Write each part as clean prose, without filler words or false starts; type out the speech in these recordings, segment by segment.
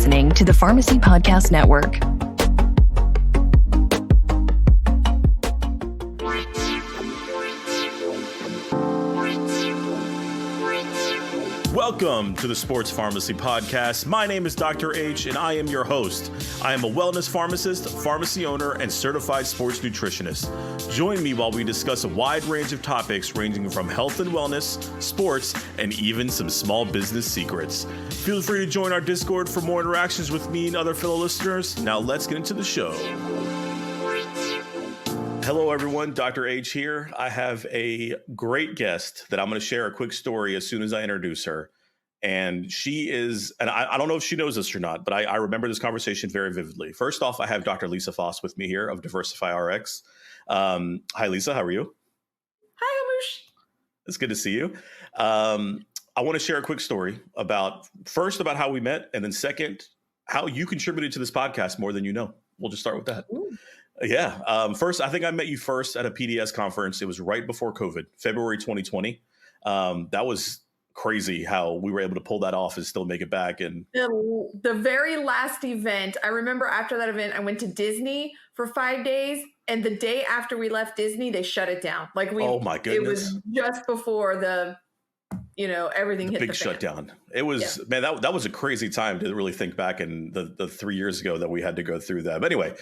listening to the Pharmacy Podcast Network. Welcome to the Sports Pharmacy Podcast. My name is Dr. H, and I am your host. I am a wellness pharmacist, pharmacy owner, and certified sports nutritionist. Join me while we discuss a wide range of topics ranging from health and wellness, sports, and even some small business secrets. Feel free to join our Discord for more interactions with me and other fellow listeners. Now let's get into the show. Hello, everyone. Dr. H here. I have a great guest that I'm going to share a quick story as soon as I introduce her. And she is, and I don't know if she knows this or not, but I remember this conversation very vividly. First off, I have Dr. Lisa Faast with me here of DiversifyRx. Hi, Lisa. How are you? Hi, Amush. It's good to see you. I want to share a quick story about how we met, and then second, how you contributed to this podcast more than you know. We'll just start with that. Ooh. Yeah. First, I think I met you first at a PDS conference. It was right before COVID, February 2020. That was crazy how we were able to pull that off and still make it back. And The very last event, I remember after that event, I went to Disney for 5 days. And the day after we left Disney, they shut it down. Oh my goodness. It was just before everything hit the big fan. shutdown. It was, man, that was a crazy time to really think back in the 3 years ago that we had to go through that. But anyway,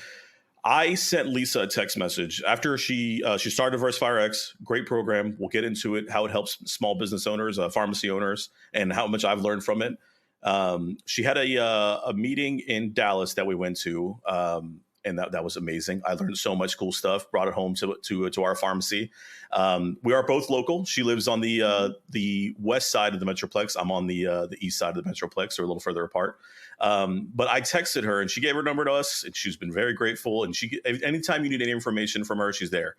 I sent Lisa a text message after she started DiversifyRx. Great program. We'll get into it, how it helps small business owners, pharmacy owners, and how much I've learned from it. She had a meeting in Dallas that we went to, and that was amazing. I learned so much cool stuff, brought it home to our pharmacy. We are both local. She lives on the west side of the Metroplex. I'm on the east side of the Metroplex, so we're a little further apart. But I texted her and she gave her number to us, and she's been very grateful. And anytime you need any information from her, she's there.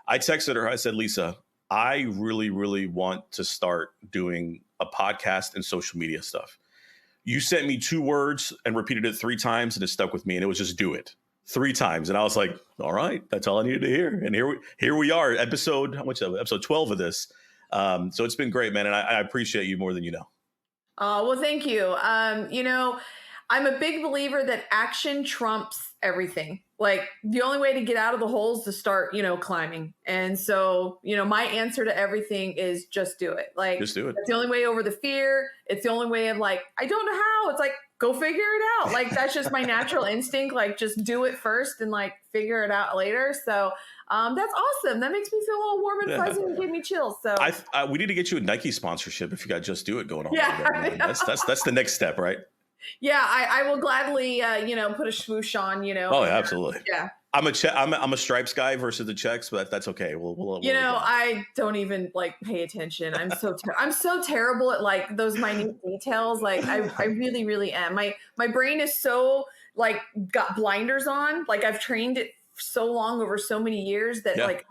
I texted her. I said, Lisa, I really, really want to start doing a podcast and social media stuff. You sent me 2 words and repeated it 3 times, and it stuck with me. And it was just do it 3 times. And I was like, all right, that's all I needed to hear. And here we are, episode 12 of this. So it's been great, man. And I appreciate you more than you know. Well, thank you. I'm a big believer that action trumps everything. Like the only way to get out of the hole is to start, climbing. And so, my answer to everything is just do it. Like, just do it. It's the only way over the fear. It's the only way of I don't know how. It's like, go figure it out. Like, that's just my natural instinct. Like, just do it first and figure it out later. So that's awesome. That makes me feel a little warm and fuzzy and give me chills. So we need to get you a Nike sponsorship if you got Just Do It going on. Yeah, that's the next step, right? Yeah, I will gladly, put a swoosh on, Oh, yeah, absolutely. Yeah. I'm a stripes guy versus the checks, but that's okay. We'll I don't even pay attention. I'm so terrible at those minute details. I really, really am. My brain is so got blinders on. I've trained it so long over so many years that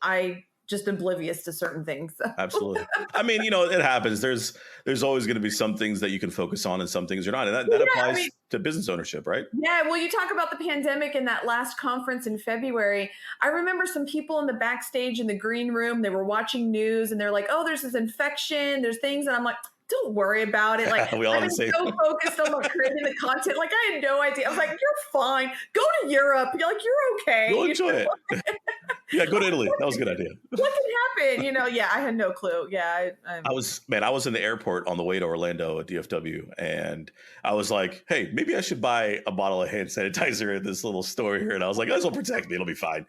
I just oblivious to certain things. Absolutely. I mean, it happens. There's always going to be some things that you can focus on and some things you're not. And that applies to business ownership, right? Yeah. Well, you talk about the pandemic and that last conference in February. I remember some people in the backstage in the green room, they were watching news and they're like, oh, there's this infection, there's things. And I'm like, don't worry about it. We all I'm so focused on creating the content. I had no idea. I was like, you're fine. Go to Europe. You're okay. You'll enjoy it. Yeah, go to Italy. That was a good idea. What can happen? Yeah, I had no clue. Yeah. I was in the airport on the way to Orlando at DFW. And I was like, hey, maybe I should buy a bottle of hand sanitizer at this little store here. And I was like, this will protect me. It'll be fine.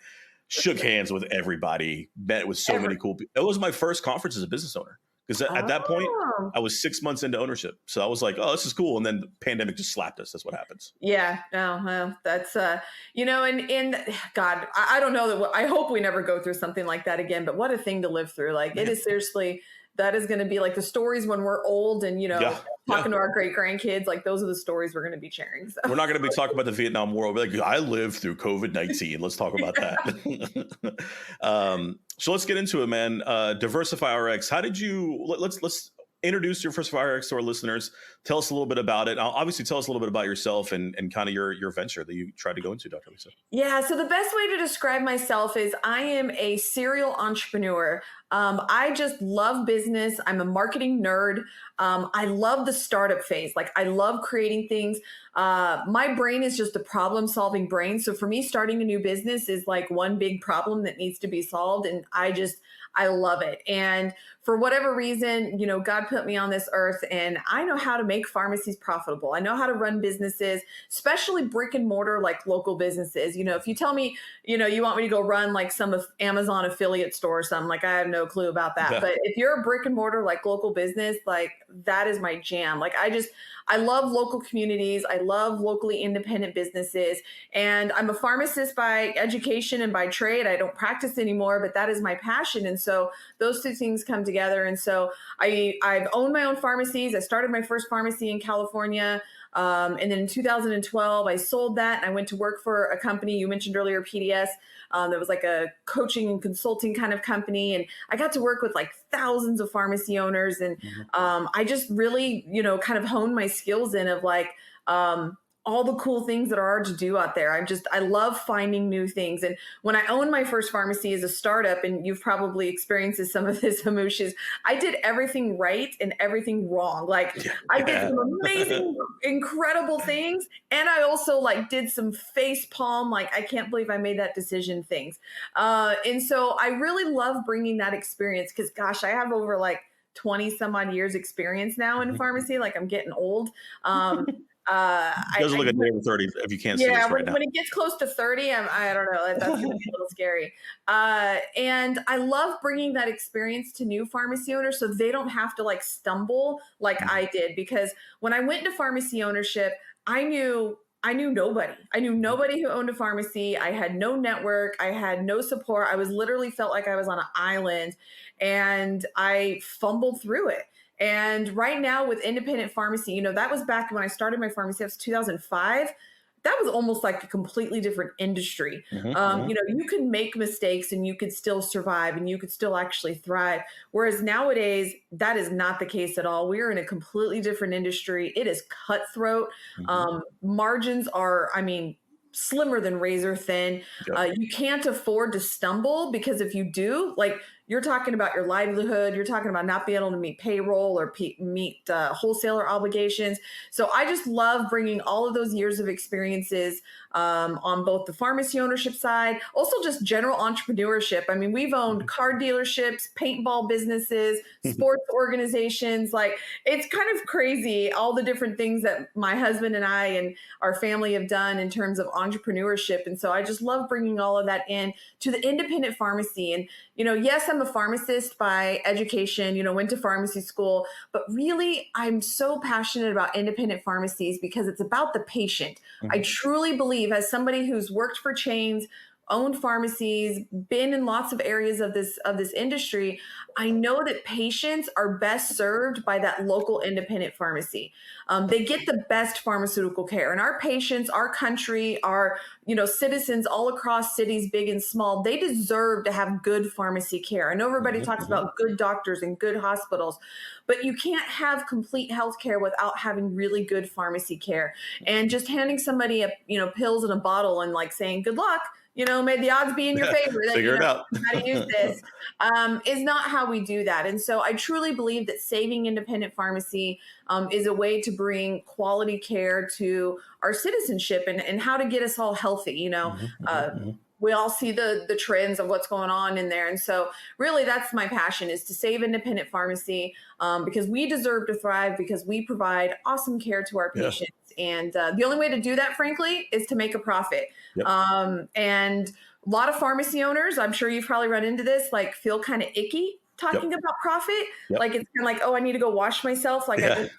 Shook hands with everybody. Met with so many cool people. It was my first conference as a business owner. Because at that point, I was 6 months into ownership. So I was like, oh, this is cool. And then the pandemic just slapped us. That's what happens. Yeah. No, well, that's, and God, I don't know that I hope we never go through something like that again. But what a thing to live through. It is seriously, that is going to be the stories when we're old and, talking to our great grandkids. Those are the stories we're going to be sharing. So. We're not going to be talking about the Vietnam War. We'll be like, I lived through COVID-19. Let's talk about that. So let's get into it, man. DiversifyRx. How did you? Let's introduce DiversifyRx to our listeners. Tell us a little bit about it. Obviously, tell us a little bit about yourself and kind of your venture that you tried to go into, Dr. Lisa. Yeah. So the best way to describe myself is I am a serial entrepreneur. I just love business. I'm a marketing nerd. I love the startup phase. Like I love creating things. My brain is just a problem solving brain. So for me, starting a new business is like one big problem that needs to be solved. And I love it. And for whatever reason, God put me on this earth and I know how to make pharmacies profitable. I know how to run businesses, especially brick and mortar, like local businesses. If you tell me, you want me to go run like some of Amazon affiliate store or something, like I have no clue about that. Yeah. But if you're a brick and mortar, like local business, like that is my jam. Like I love local communities. I love locally independent businesses. And I'm a pharmacist by education and by trade. I don't practice anymore, but that is my passion. And so those two things come together. And so I've owned my own pharmacies. I started my first pharmacy in California. And then in 2012, I sold that and I went to work for a company you mentioned earlier, PDS. That was like a coaching and consulting kind of company. And I got to work with like thousands of pharmacy owners. And I just really, kind of honed my skills in of like, all the cool things that are hard to do out there. I love finding new things. And when I owned my first pharmacy as a startup, and you've probably experienced some of this, Hamush, I did everything right and everything wrong. Like I did some amazing, incredible things. And I also like did some face palm, like I can't believe I made that decision things. And so I really love bringing that experience because gosh, I have over like 20 some odd years experience now in pharmacy. Like I'm getting old. It doesn't look at the 30s if you can't see this right now. When it gets close to 30, I don't know. That's going to be a little scary. And I love bringing that experience to new pharmacy owners so they don't have to like stumble like I did. Because when I went into pharmacy ownership, I knew nobody. I knew nobody who owned a pharmacy. I had no network. I had no support. I was literally felt like I was on an island and I fumbled through it. And right now with independent pharmacy, that was back when I started my pharmacy, that was 2005. That was almost like a completely different industry. You can make mistakes and you could still survive and you could still actually thrive. Whereas nowadays, that is not the case at all. We're in a completely different industry. It is cutthroat. Margins are, slimmer than razor thin. You can't afford to stumble because if you do, like you're talking about your livelihood, you're talking about not being able to meet payroll or meet wholesaler obligations. So I just love bringing all of those years of experiences on both the pharmacy ownership side, also just general entrepreneurship. We've owned car dealerships, paintball businesses, sports organizations. Like it's kind of crazy, all the different things that my husband and I and our family have done in terms of entrepreneurship. And so I just love bringing all of that in to the independent pharmacy. And, yes, I'm a pharmacist by education, went to pharmacy school, but really I'm so passionate about independent pharmacies because it's about the patient. I truly believe, as somebody who's worked for chains, owned pharmacies, been in lots of areas of this industry, I know that patients are best served by that local independent pharmacy. They get the best pharmaceutical care, and our patients, our country, our citizens all across cities, big and small, they deserve to have good pharmacy care. I know everybody talks about good doctors and good hospitals, but you can't have complete healthcare without having really good pharmacy care. And just handing somebody pills in a bottle and like saying good luck, may the odds be in your favor that figure it out how to use this, is not how we do that. And so I truly believe that saving independent pharmacy is a way to bring quality care to our citizenship and how to get us all healthy. We all see the trends of what's going on in there. And so really that's my passion, is to save independent pharmacy because we deserve to thrive, because we provide awesome care to our patients. And the only way to do that, frankly, is to make a profit. And a lot of pharmacy owners, I'm sure you've probably run into this, like feel kind of icky talking about profit. Like it's kind of like, oh, I need to go wash myself. Like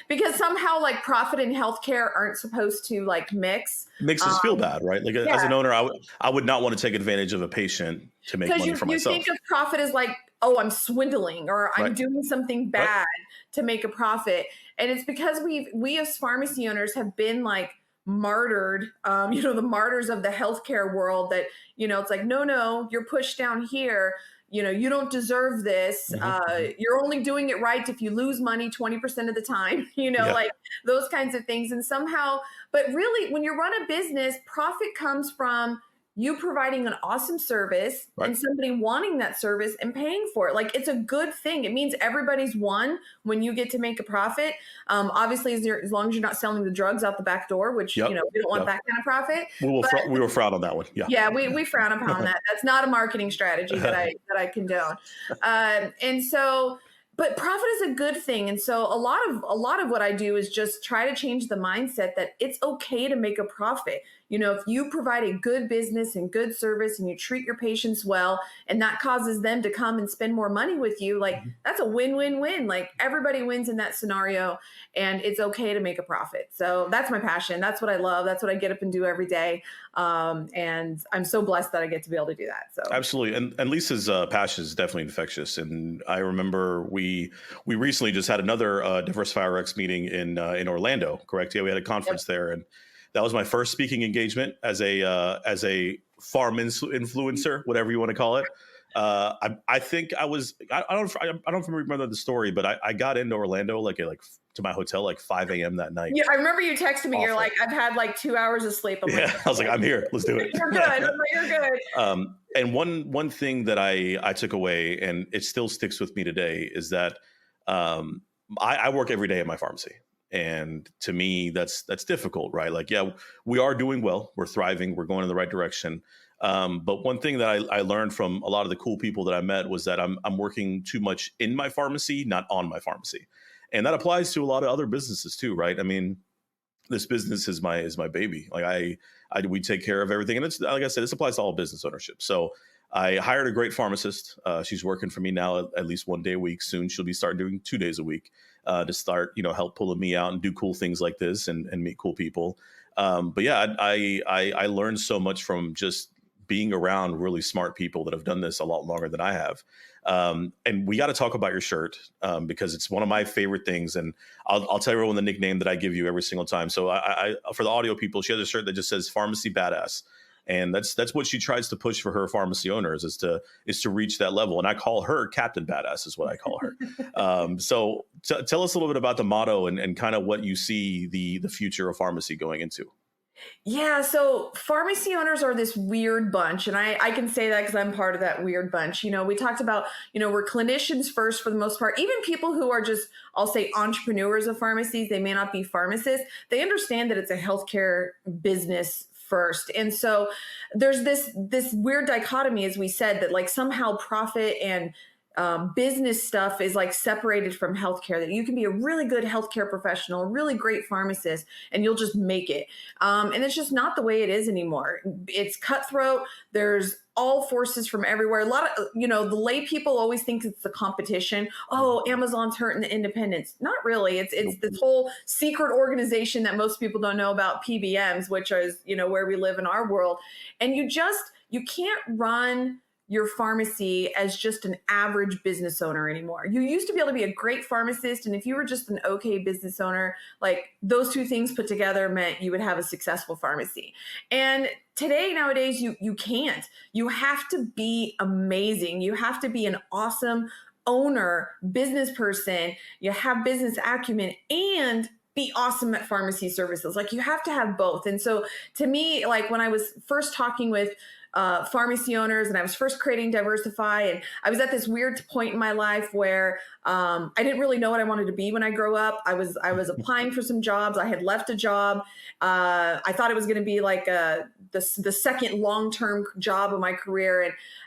because somehow like profit and healthcare aren't supposed to like mix. Makes us feel bad, right? Like as an owner, I would not want to take advantage of a patient to make money for myself. You think of profit as like, oh, I'm swindling or I'm doing something bad to make a profit. And it's because we as pharmacy owners have been like martyred, the martyrs of the healthcare world that, it's like, no, you're pushed down here. You don't deserve this. You're only doing it right if you lose money 20% of the time, like those kinds of things. And somehow, but really when you run a business, profit comes from you providing an awesome service Right. and somebody wanting that service and paying for it. Like, it's a good thing. It means everybody's won when you get to make a profit. Obviously, as long as you're not selling the drugs out the back door, which, Yep. we don't want Yep. that kind of profit. We will frown on that one. Yeah. Yeah, we frown upon that. That's not a marketing strategy that I condone. And so, but profit is a good thing. And so a lot of what I do is just try to change the mindset that it's okay to make a profit. If you provide a good business and good service and you treat your patients well, and that causes them to come and spend more money with you, like, that's a win-win-win. Like, everybody wins in that scenario, and it's okay to make a profit. So that's my passion. That's what I love. That's what I get up and do every day. And I'm so blessed that I get to be able to do that. So Absolutely. And Lisa's passion is definitely infectious. And I remember we recently just had another DiversifyRx meeting in Orlando, correct? Yeah, we had a conference there, and that was my first speaking engagement as a farm influencer, whatever you want to call it. I think I don't remember the story, but I got into Orlando to my hotel like 5 a.m. that night. yeah, I remember you texted me. Awful. You're like, I've had like 2 hours of sleep. I'm Yeah, like, I was like, I'm here. Let's do it. You're good. I'm like, you're good. And one thing that I took away, and it still sticks with me today, is that I work every day at my pharmacy. And to me, that's difficult, right? Like, yeah, we are doing well. We're thriving. We're going in the right direction. But one thing that I learned from a lot of the cool people that I met was that I'm working too much in my pharmacy, not on my pharmacy. And that applies to a lot of other businesses too, right? I mean, this business is my baby. Like we take care of everything. And it's, like I said, this applies to all business ownership. So I hired a great pharmacist. She's working for me now at least 1 day a week. Soon she'll be starting doing 2 days a week to start, help pulling me out and do cool things like this and meet cool people. But yeah, I learned so much from just being around really smart people that have done this a lot longer than I have. And we got to talk about your shirt because it's one of my favorite things. And I'll tell everyone the nickname that I give you every single time. So I for the audio people, she has a shirt that just says "Pharmacy Badass." And that's what she tries to push for her pharmacy owners is to reach that level. And I call her Captain Badass is what I call her. So tell us a little bit about the motto and kind of what you see the future of pharmacy going into. Yeah, so pharmacy owners are this weird bunch, and I can say that because I'm part of that weird bunch. We talked about, we're clinicians first for the most part. Even people who are just, I'll say, entrepreneurs of pharmacies, they may not be pharmacists. They understand that it's a healthcare business first. And so there's this weird dichotomy, as we said, that like somehow profit and business stuff is like separated from healthcare, that you can be a really good healthcare professional, a really great pharmacist, and you'll just make it. And it's just not the way it is anymore. It's cutthroat. There's all forces from everywhere. A lot of, the lay people always think it's the competition. Oh, Amazon's hurting the independents. Not really. It's this whole secret organization that most people don't know about, PBMs, which is, where we live in our world. And you can't run your pharmacy as just an average business owner anymore. You used to be able to be a great pharmacist, and if you were just an okay business owner, like those two things put together meant you would have a successful pharmacy. And nowadays, you can't. You have to be amazing. You have to be an awesome owner, business person. You have business acumen and be awesome at pharmacy services. Like, you have to have both. And so to me, like when I was first talking with pharmacy owners and I was first creating Diversify, and I was at this weird point in my life where I didn't really know what I wanted to be when I grew up. I was applying for some jobs. I had left a job. I thought it was going to be like the second long-term job of my career,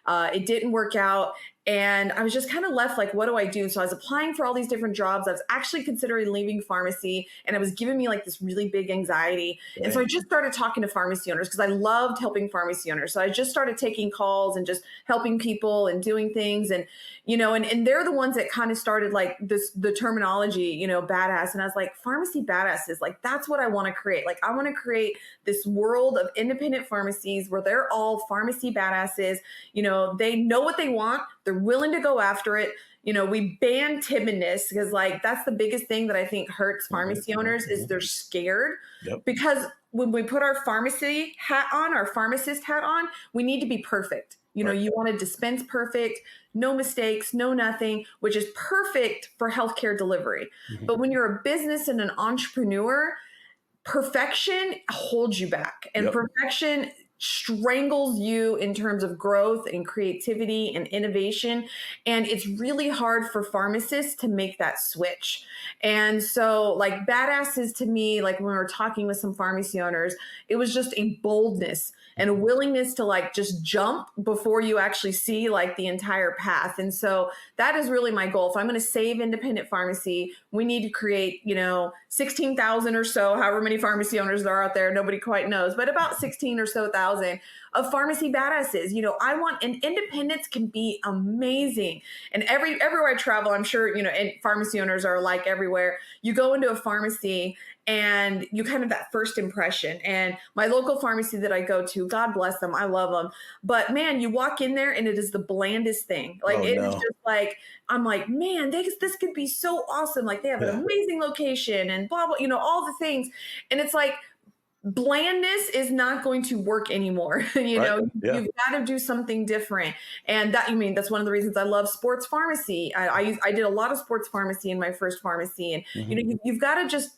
and it didn't work out. And I was just kind of left like, what do I do? So I was applying for all these different jobs. I was actually considering leaving pharmacy, and it was giving me like this really big anxiety. Right. And so I just started talking to pharmacy owners because I loved helping pharmacy owners. So I just started taking calls and just helping people and doing things. And, and they're the ones that kind of started like the terminology, badass. And I was like, pharmacy badasses, like, that's what I want to create. Like, I want to create this world of independent pharmacies where they're all pharmacy badasses. They know what they want. They're willing to go after it. We ban timidness because like that's the biggest thing that I think hurts pharmacy owners is they're scared. Yep. Because when we put our pharmacy hat on, our pharmacist hat on, we need to be perfect. Right. You want to dispense perfect, no mistakes, no nothing, which is perfect for healthcare delivery. Mm-hmm. But when you're a business and an entrepreneur, perfection holds you back, and perfection strangles you in terms of growth and creativity and innovation. And it's really hard for pharmacists to make that switch. And so, like, badasses to me, like when we were talking with some pharmacy owners, it was just a boldness and a willingness to like just jump before you actually see like the entire path. And so that is really my goal. If I'm going to save independent pharmacy, we need to create, 16,000 or so, however many pharmacy owners there are out there, nobody quite knows, but about 16 or so thousand of pharmacy badasses. I want, and independence can be amazing. And everywhere I travel, I'm sure, and pharmacy owners are like everywhere. You go into a pharmacy and you kind of that first impression. And my local pharmacy that I go to, God bless them, I love them. But man, you walk in there and it is the blandest thing. Like it is just like, I'm like, man, this could be so awesome. Like they have an amazing location and blah, blah, all the things. And it's like, blandness is not going to work anymore. You've got to do something different. And that's one of the reasons I love sports pharmacy. I did a lot of sports pharmacy in my first pharmacy. And, you've got to just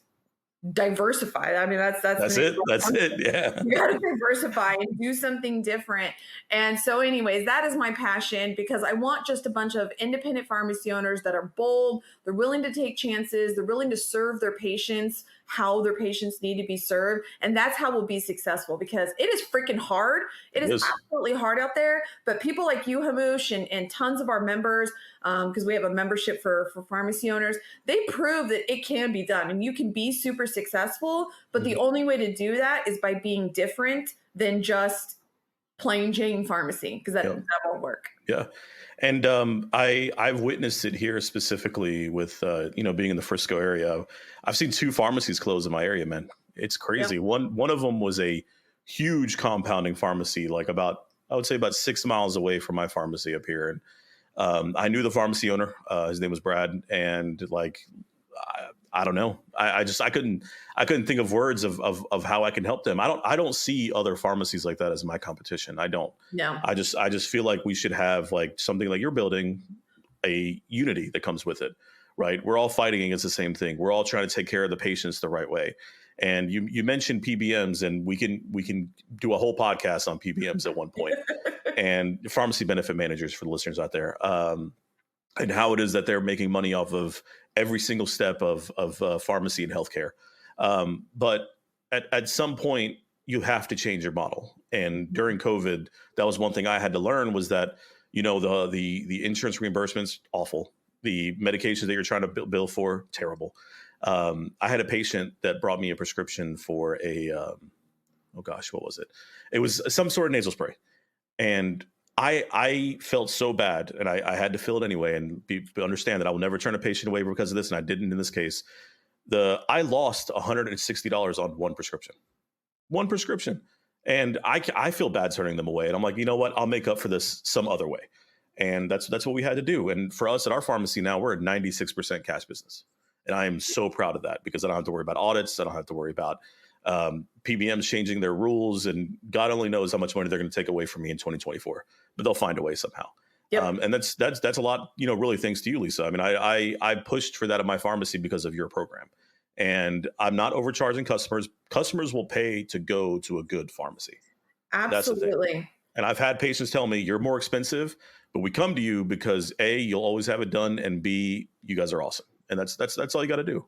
diversify. I mean, that's it. That's it. Yeah. You got to diversify and do something different. And so anyways, that is my passion, because I want just a bunch of independent pharmacy owners that are bold. They're willing to take chances. They're willing to serve their patients how their patients need to be served. And that's how we'll be successful, because it is freaking hard. It is absolutely hard out there. But people like you, Hamoosh, and tons of our members, because we have a membership for pharmacy owners, they prove that it can be done and you can be super successful. But the only way to do that is by being different than just plain Jane pharmacy, because that won't work. Yeah. And I've witnessed it here specifically with, being in the Frisco area. I've seen 2 pharmacies close in my area, man. It's crazy. One of them was a huge compounding pharmacy, like I would say about 6 miles away from my pharmacy up here. And I knew the pharmacy owner. His name was Brad. And like, I don't know. I couldn't think of words of how I can help them. I don't see other pharmacies like that as my competition. I don't. No. I just feel like we should have like something like you're building, a unity that comes with it, right? We're all fighting against the same thing. We're all trying to take care of the patients the right way. And you mentioned PBMs, and we can do a whole podcast on PBMs at one point, and pharmacy benefit managers for the listeners out there. And how it is that they're making money off of every single step of pharmacy and healthcare. But at some point, you have to change your model. And during COVID, that was one thing I had to learn, was that, the insurance reimbursements, awful. The medications that you're trying to bill for, terrible. I had a patient that brought me a prescription for what was it? It was some sort of nasal spray. And I felt so bad, and I had to fill it anyway, and understand that I will never turn a patient away because of this, and I didn't in this case. I lost $160 on one prescription, and I feel bad turning them away, and I'm like, you know what? I'll make up for this some other way, and that's what we had to do. And for us at our pharmacy now, we're at 96% cash business, and I am so proud of that, because I don't have to worry about audits. I don't have to worry about PBMs changing their rules, and God only knows how much money they're going to take away from me in 2024, but they'll find a way somehow. Yep. And that's a lot, really thanks to you, Lisa. I mean, I pushed for that at my pharmacy because of your program, and I'm not overcharging customers. Customers will pay to go to a good pharmacy. Absolutely. That's the thing. And I've had patients tell me, you're more expensive, but we come to you because A, you'll always have it done, and B, you guys are awesome. And that's all you got to do.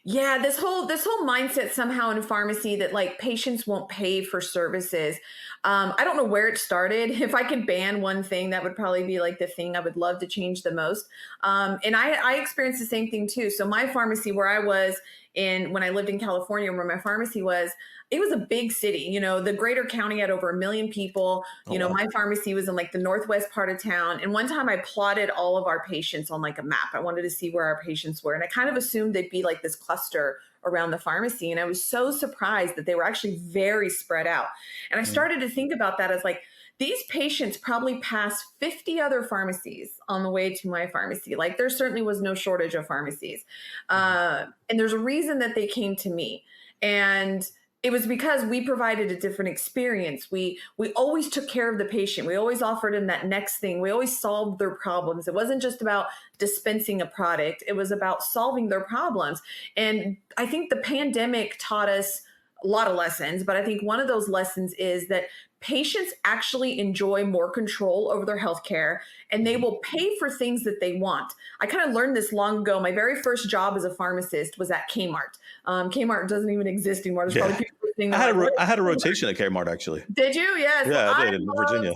Yeah, this whole mindset somehow in pharmacy that like patients won't pay for services. I don't know where it started. If I could ban one thing, that would probably be like the thing I would love to change the most. And I experienced the same thing too. So my pharmacy, where I was when I lived in California, where my pharmacy was, it was a big city. The greater county had over 1 million people. Wow. My pharmacy was in like the northwest part of town. And one time I plotted all of our patients on like a map. I wanted to see where our patients were. And I kind of assumed they'd be like this cluster around the pharmacy. And I was so surprised that they were actually very spread out. And I started to think about that as like, these patients probably passed 50 other pharmacies on the way to my pharmacy. Like there certainly was no shortage of pharmacies. And there's a reason that they came to me. And it was because we provided a different experience. We always took care of the patient. We always offered them that next thing. We always solved their problems. It wasn't just about dispensing a product. It was about solving their problems. And I think the pandemic taught us a lot of lessons, but I think one of those lessons is that patients actually enjoy more control over their healthcare, and they will pay for things that they want. I kind of learned this long ago. My very first job as a pharmacist was at Kmart. Kmart doesn't even exist anymore. There's probably people listening that I had a rotation at Kmart, actually. Did you? Yes. Yeah, I did in Virginia.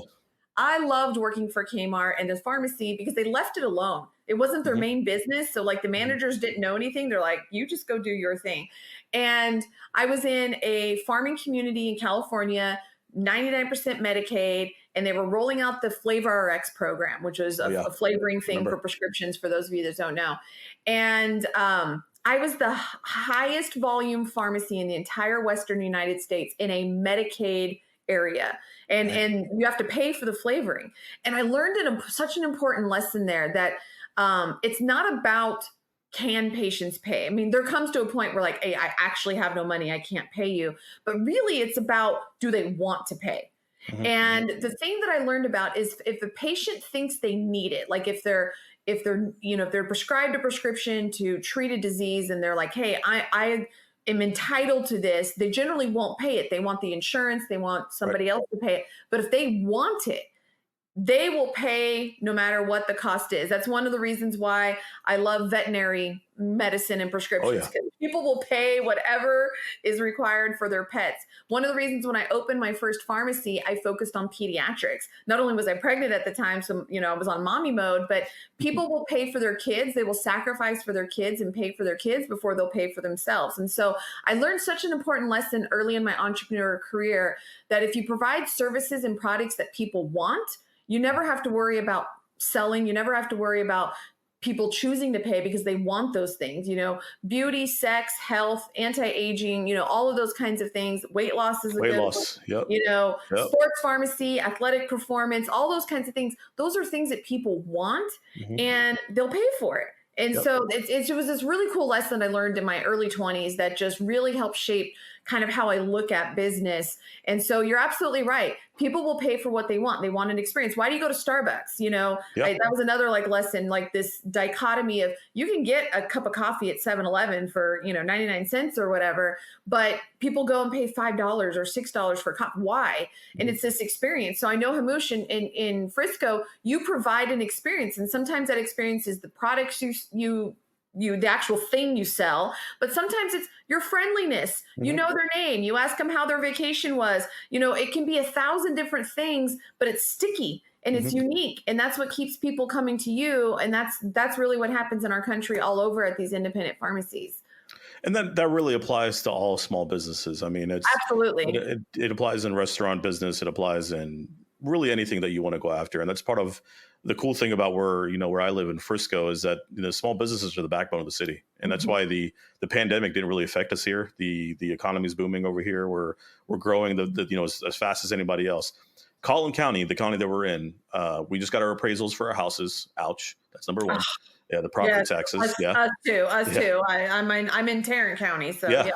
I loved working for Kmart and the pharmacy because they left it alone. It wasn't their main business. So like the managers didn't know anything. They're like, you just go do your thing. And I was in a farming community in California, 99% Medicaid, and they were rolling out the FlavorRx program, which was a flavoring thing for prescriptions for those of you that don't know. And I was the highest volume pharmacy in the entire Western United States in a Medicaid area. And you have to pay for the flavoring. And I learned such an important lesson there that it's not about can patients pay. I mean, there comes to a point where like, hey, I actually have no money, I can't pay you. But really it's about, do they want to pay? And the thing that I learned about is if the patient thinks they need it, like if they're prescribed a prescription to treat a disease and they're like, hey, I am entitled to this, they generally won't pay it. They want the insurance, they want somebody else to pay it. But if they want it, they will pay no matter what the cost is. That's one of the reasons why I love veterinary medicine and prescriptions. Because people will pay whatever is required for their pets. One of the reasons when I opened my first pharmacy, I focused on pediatrics. Not only was I pregnant at the time, so I was on mommy mode, but people will pay for their kids. They will sacrifice for their kids and pay for their kids before they'll pay for themselves. And so I learned such an important lesson early in my entrepreneur career that if you provide services and products that people want, you never have to worry about selling. You never have to worry about people choosing to pay because they want those things, beauty, sex, health, anti-aging, all of those kinds of things. Weight loss is weight loss. Yep. Sports pharmacy, athletic performance, all those kinds of things. Those are things that people want and they'll pay for it. And so it was this really cool lesson I learned in my early 20s that just really helped shape kind of how I look at business. And so you're absolutely right. People will pay for what they want. They want an experience. Why do you go to Starbucks? That was another lesson, this dichotomy of you can get a cup of coffee at 7-Eleven for, 99 cents or whatever, but people go and pay $5 or $6 for a cup. Why? And it's this experience. So I know Hamouche in Frisco, you provide an experience, and sometimes that experience is the products you the actual thing you sell, but sometimes it's your friendliness. You know their name. You ask them how their vacation was. It can be 1,000 different things, but it's sticky and it's unique, and that's what keeps people coming to you. And that's really what happens in our country all over at these independent pharmacies. And that really applies to all small businesses. I mean, it's absolutely it applies in restaurant business. It applies in really anything that you want to go after, and that's part of the cool thing about where I live in Frisco is that small businesses are the backbone of the city, and that's why the pandemic didn't really affect us here. The economy is booming over here. We're growing as fast as anybody else. Collin County, the county that we're in, we just got our appraisals for our houses. Ouch, that's number one. Yeah, the property taxes. Us too. I'm in Tarrant County, so yeah.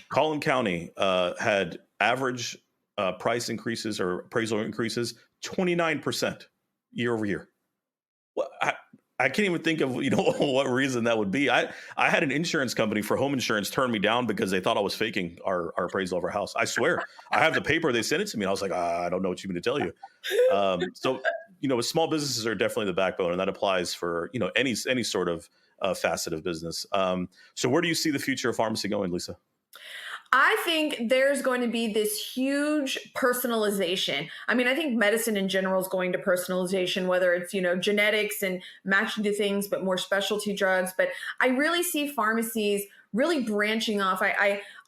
Collin County had average price increases or appraisal increases 29% year over year. Well, I can't even think of what reason that would be. I had an insurance company for home insurance turn me down because they thought I was faking our appraisal of our house. I swear, I have the paper. They sent it to me, and I was like, I don't know what you mean to tell you. So small businesses are definitely the backbone, and that applies for any sort of facet of business. So where do you see the future of pharmacy going, Lisa? I think there's going to be this huge personalization. I mean, I think medicine in general is going to personalization, whether it's, genetics and matching to things, but more specialty drugs. But I really see pharmacies really branching off.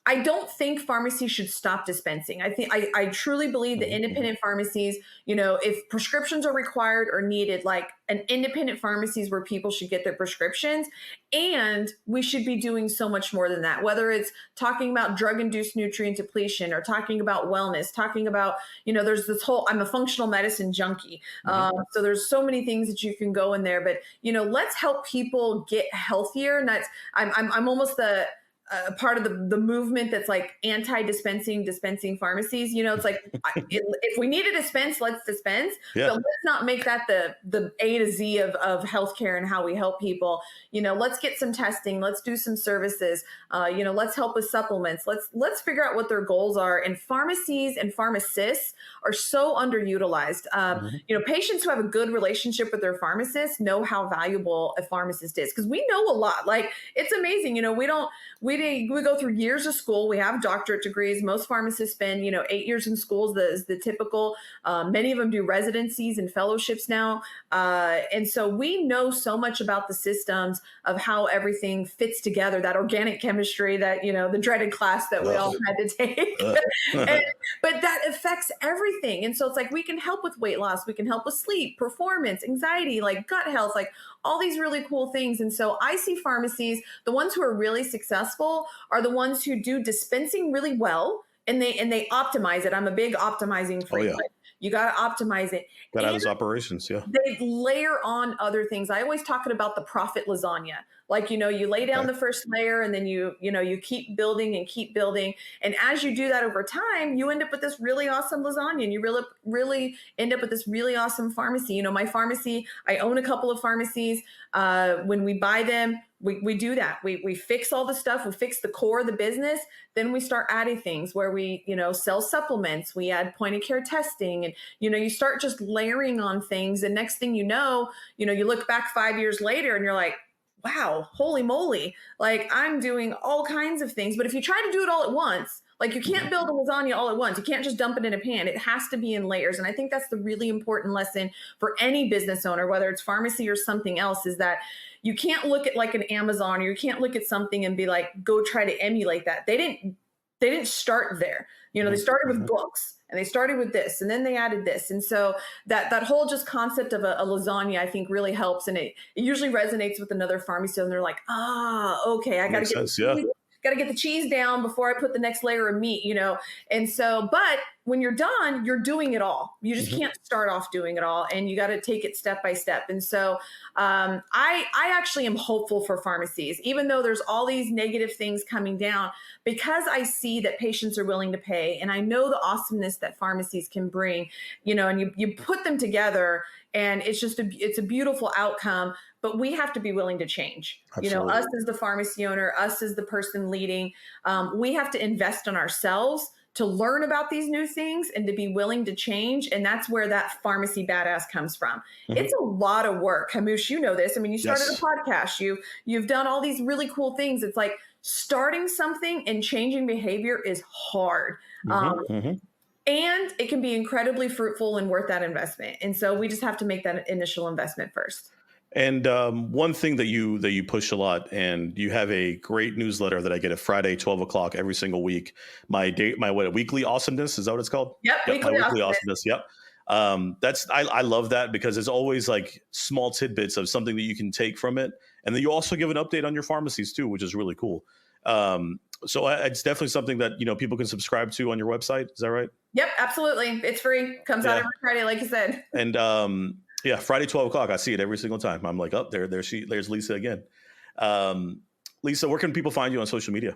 I don't think pharmacies should stop dispensing. I truly believe that independent pharmacies, if prescriptions are required or needed, like an independent pharmacies where people should get their prescriptions, and we should be doing so much more than that, whether it's talking about drug-induced nutrient depletion or talking about wellness, talking about, there's this whole, I'm a functional medicine junkie. So there's so many things that you can go in there, but, let's help people get healthier. And I'm almost part of the movement that's like dispensing pharmacies. It's like if we need to dispense, let's dispense, Yeah. but let's not make that the A to Z of healthcare and how we help people. Let's get some testing, let's do some services, let's help with supplements. Let's figure out what their goals are. And pharmacies and pharmacists are so underutilized. Patients who have a good relationship with their pharmacist know how valuable a pharmacist is, because we know a lot. Like, it's amazing. We go through years of school. We have doctorate degrees. Most pharmacists spend 8 years in schools. Is the typical. Many of them do residencies and fellowships now, and so we know so much about the systems of how everything fits together. That organic chemistry, that the dreaded class that we all had to take, but that affects everything. And so it's like, we can help with weight loss, we can help with sleep, performance, anxiety, like gut health, like all these really cool things. And so I see pharmacies, the ones who are really successful are the ones who do dispensing really well, and they optimize it. I'm a big optimizing freak. Oh, yeah. You got to optimize it. Got out his operations. Yeah. They layer on other things. I always talk about the profit lasagna. Like, you lay down the first layer, and then you keep building and keep building. And as you do that over time, you end up with this really awesome lasagna, and you really end up with this really awesome pharmacy. My pharmacy, I own a couple of pharmacies. When we buy them, we do that. We fix all the stuff. We fix the core of the business. Then we start adding things where we, sell supplements. We add point of care testing, and, you start just layering on things. And next thing you know, you look back 5 years later and you're like, wow, holy moly. Like, I'm doing all kinds of things. But if you try to do it all at once, like, you can't build a lasagna all at once. You can't just dump it in a pan. It has to be in layers. And I think that's the really important lesson for any business owner, whether it's pharmacy or something else, is that you can't look at like an Amazon, or you can't look at something and be like, go try to emulate that. They didn't start there. They started with books, and they started with this, and then they added this. And so that whole just concept of a lasagna, I think, really helps. And it usually resonates with another pharmacy, and they're like, okay, I got to get the cheese down before I put the next layer of meat, And so, but when you're done, you're doing it all. You just can't start off doing it all, and you got to take it step by step. And so I actually am hopeful for pharmacies, even though there's all these negative things coming down, because I see that patients are willing to pay. And I know the awesomeness that pharmacies can bring, and you put them together, and it's a beautiful outcome. But we have to be willing to change. Absolutely. Us as the pharmacy owner, us as the person leading, we have to invest in ourselves to learn about these new things and to be willing to change. And that's where that pharmacy badass comes from. It's a lot of work. Hamouche, you know this. I mean, you started a podcast, you've done all these really cool things. It's like starting something and changing behavior is hard. And it can be incredibly fruitful and worth that investment. And so we just have to make that initial investment first. And one thing that you push a lot, and you have a great newsletter that I get at Friday, 12 o'clock every single week. My weekly awesomeness, is that what it's called? Yep, my weekly awesomeness. Yep. I love that, because it's always like small tidbits of something that you can take from it, and then you also give an update on your pharmacies too, which is really cool. So it's definitely something that people can subscribe to on your website. Is that right? Yep, absolutely. It's free. Comes out every Friday, like you said. And yeah, Friday, 12 o'clock. I see it every single time. I'm like, there's Lisa again. Lisa, where can people find you on social media?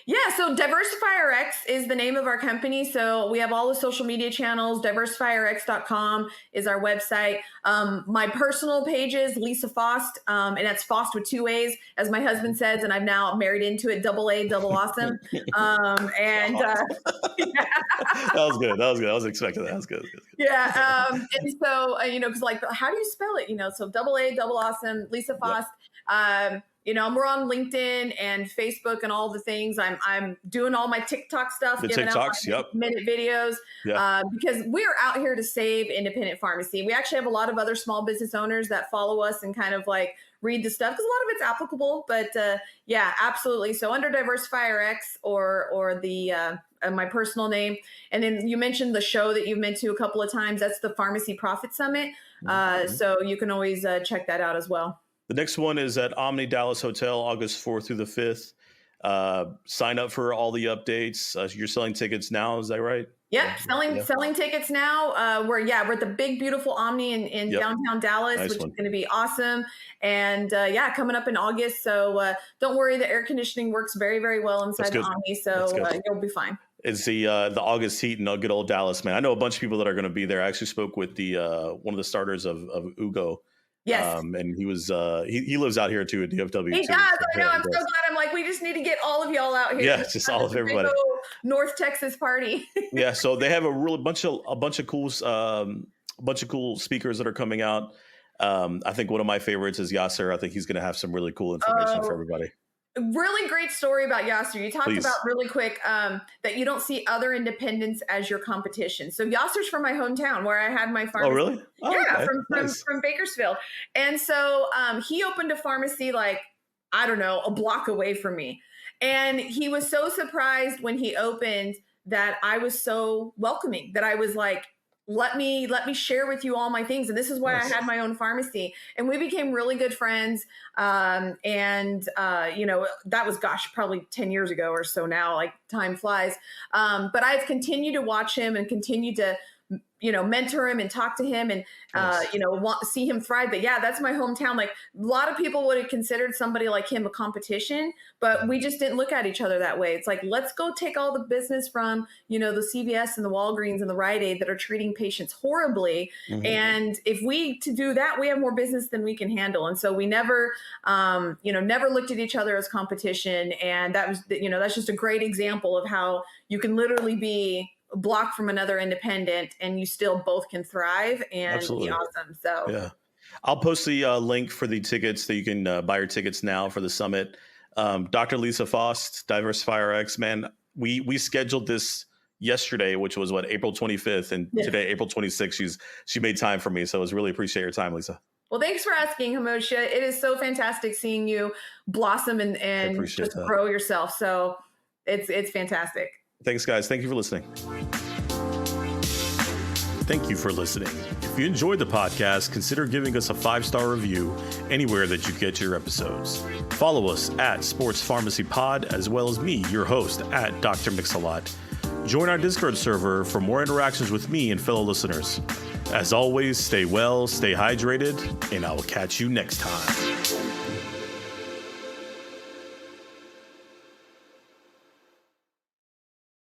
Yeah, so DiversifyRx is the name of our company. So we have all the social media channels. DiversifyRx.com is our website. My personal page is Lisa Faast, and that's Faast with 2 A's, as my husband says, and I've now married into it, double A, double awesome. That was good. That was good. I was expecting that. That was good. Yeah. And so, because like, how do you spell it? So double A, double awesome, Lisa Faast. Yep. We're on LinkedIn and Facebook and all the things. I'm doing all my TikTok stuff, giving TikToks, out minute videos, because we're out here to save independent pharmacy. We actually have a lot of other small business owners that follow us and kind of like read the stuff, because a lot of it's applicable. But yeah, absolutely. So under DiversifyRx or the my personal name. And then you mentioned the show that you've been to a couple of times. That's the Pharmacy Profit Summit. So you can always check that out as well. The next one is at Omni Dallas Hotel, August 4th through the 5th. Sign up for all the updates. You're selling tickets now. Is that right? Yep, selling tickets now. We're at the big, beautiful Omni in downtown Dallas, which is going to be awesome. And coming up in August. So don't worry, the air conditioning works very, very well inside the Omni. So you'll be fine. It's the August heat in good old Dallas, man. I know a bunch of people that are going to be there. I actually spoke with the one of the starters of Ugo. Yes. And he was he lives out here too at DFW. He does. I know. I'm so glad. I'm like, we just need to get all of y'all out here. Yeah, just all of everybody. North Texas party. Yeah, so they have a bunch of cool speakers that are coming out. I think one of my favorites is Yasser. I think he's going to have some really cool information for everybody. Really great story about Yasser. You talked about really quick that you don't see other independents as your competition. So Yasser's from my hometown where I had my pharmacy. Oh, really? Oh, yeah, okay. from Bakersfield. And so he opened a pharmacy a block away from me. And he was so surprised when he opened that I was so welcoming, that I was like, let me share with you all my things. And this is why I had my own pharmacy. And we became really good friends. That was, probably 10 years ago or so now, like time flies. But I've continued to watch him and continue to, mentor him and talk to him and, see him thrive. But yeah, that's my hometown. Like a lot of people would have considered somebody like him a competition, but we just didn't look at each other that way. It's like, let's go take all the business from, the CVS and the Walgreens and the Rite Aid that are treating patients horribly. Mm-hmm. And if to do that, we have more business than we can handle. And so we never looked at each other as competition. And that was, that's just a great example of how you can literally be block from another independent and you still both can thrive and be awesome. So yeah, I'll post the link for the tickets that you can buy your tickets now for the summit. Dr. Lisa Faast, DiversifyRx, man, we scheduled this yesterday, which was April 25th, and today, April 26th, she made time for me. So I was really appreciate your time, Lisa. Well, thanks for asking, Hamosha. It is so fantastic seeing you blossom and just grow yourself. So it's fantastic. Thanks, guys. Thank you for listening. Thank you for listening. If you enjoyed the podcast, consider giving us a 5-star review anywhere that you get your episodes. Follow us at Sports Pharmacy Pod, as well as me, your host, at Dr. Mix-a-Lot. Join our Discord server for more interactions with me and fellow listeners. As always, stay well, stay hydrated, and I will catch you next time.